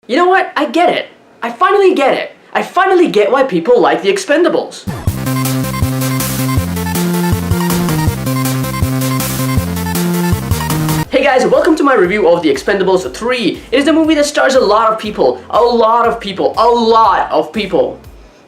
You know what? I get it. I finally get it. I finally get why people like the Expendables. Hey guys, welcome to my review of The Expendables 3. It is a movie that stars a lot of people.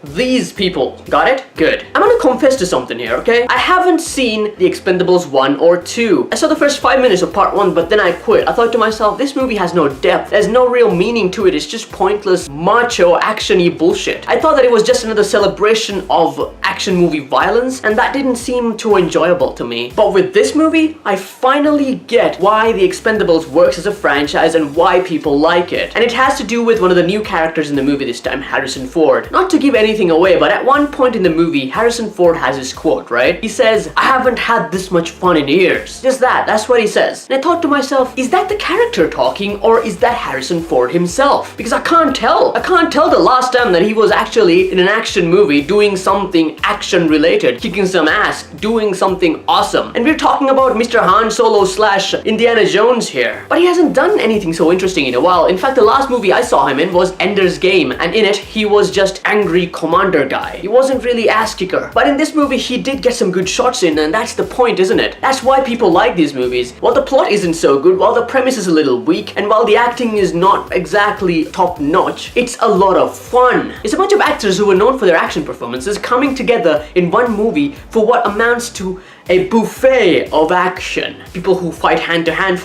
These people. Got it? Good. I'm gonna confess to something here, okay? I haven't seen The Expendables 1 or 2. I saw the first 5 minutes of part 1, but then I quit. I thought to myself, this movie has no depth. There's no real meaning to it. It's just pointless, macho, action-y bullshit. I thought that it was just another celebration of action movie violence, and that didn't seem too enjoyable to me. But with this movie, I finally get why The Expendables works as a franchise and why people like it. And it has to do with one of the new characters in the movie this time, Harrison Ford. Not to give anything away, but at one point in the movie, Harrison Ford has his quote, right? He says, "I haven't had this much fun in years." Just that, that's what he says. And I thought to myself, is that the character talking or is that Harrison Ford himself? Because I can't tell. I can't tell the last time that he was actually in an action movie doing something action related, kicking some ass, doing something awesome. And we're talking about Mr. Han Solo / Indiana Jones here. But he hasn't done anything so interesting in a while. In fact, the last movie I saw him in was Ender's Game, and in it, he was just angry commander guy. He wasn't really ass kicker. But in this movie, he did get some good shots in, and that's the point, isn't it? That's why people like these movies. While the plot isn't so good, while the premise is a little weak, and while the acting is not exactly top notch, it's a lot of fun. It's a bunch of actors who are known for their action performances coming together in one movie for what amounts to a buffet of action. People who fight hand to hand,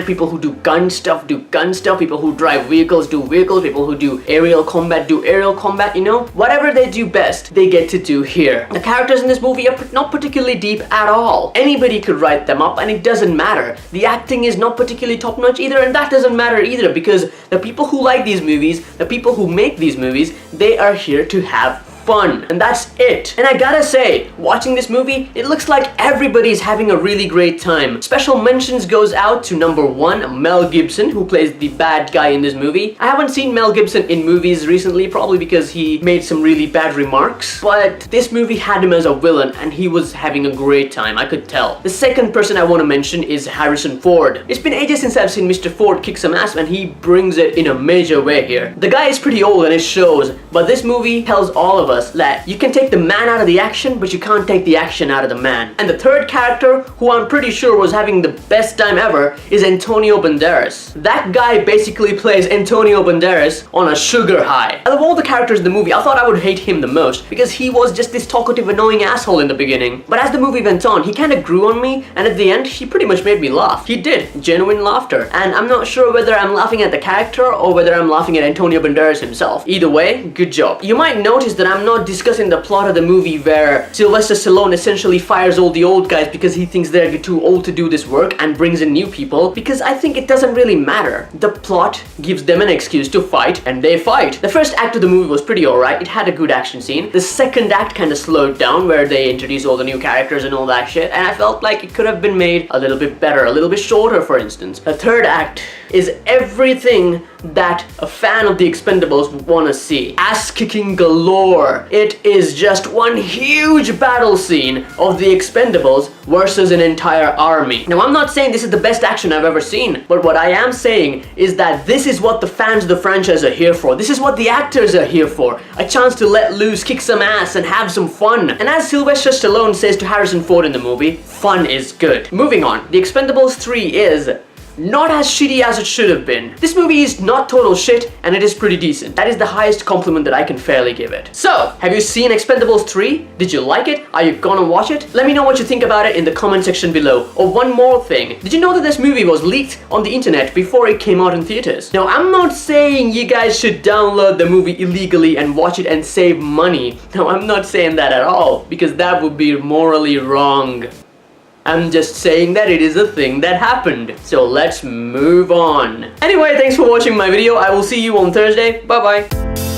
people who do gun stuff, people who drive vehicles, do vehicles, people who do aerial combat, you know? Whatever they do best, they get to do here. The characters in this movie are not particularly deep at all. Anybody could write them up and it doesn't matter. The acting is not particularly top-notch either, and that doesn't matter either, because the people who like these movies, the people who make these movies, they are here to have fun, and that's it. And I gotta say, watching this movie, it looks like everybody's having a really great time. Special mentions goes out to number 1, Mel Gibson, who plays the bad guy in this movie. I haven't seen Mel Gibson in movies recently, probably because he made some really bad remarks, but this movie had him as a villain and he was having a great time, I could tell. The second person I want to mention is Harrison Ford. It's been ages since I've seen Mr. Ford kick some ass, and he brings it in a major way here. The guy is pretty old and it shows, but this movie tells all of us that you can take the man out of the action, but you can't take the action out of the man. And the third character, who I'm pretty sure was having the best time ever, is Antonio Banderas. That guy basically plays Antonio Banderas on a sugar high. Out of all the characters in the movie, I thought I would hate him the most, because he was just this talkative, annoying asshole in the beginning. But as the movie went on, he kind of grew on me, and at the end, he pretty much made me laugh. He did. Genuine laughter. And I'm not sure whether I'm laughing at the character or whether I'm laughing at Antonio Banderas himself. Either way, good job. You might notice that I'm not discussing the plot of the movie where Sylvester Stallone essentially fires all the old guys because he thinks they're too old to do this work and brings in new people, because I think it doesn't really matter. The plot gives them an excuse to fight, and they fight. The first act of the movie was pretty alright. It had a good action scene. The second act kind of slowed down, where they introduced all the new characters and all that shit, and I felt like it could have been made a little bit better, a little bit shorter, for instance. The third act is everything that a fan of the Expendables would want to see. Ass-kicking galore. It is just one huge battle scene of the Expendables versus an entire army. Now, I'm not saying this is the best action I've ever seen, but what I am saying is that this is what the fans of the franchise are here for. This is what the actors are here for. A chance to let loose, kick some ass, and have some fun. And as Sylvester Stallone says to Harrison Ford in the movie, fun is good. Moving on, The Expendables 3 is not as shitty as it should have been. This movie is not total shit, and it is pretty decent. That is the highest compliment that I can fairly give it. So, have you seen Expendables 3? Did you like it? Are you gonna watch it? Let me know what you think about it in the comment section below. Oh, one more thing. Did you know that this movie was leaked on the internet before it came out in theaters? Now, I'm not saying you guys should download the movie illegally and watch it and save money. No, I'm not saying that at all, because that would be morally wrong. I'm just saying that it is a thing that happened. So let's move on. Anyway, thanks for watching my video. I will see you on Thursday. Bye bye.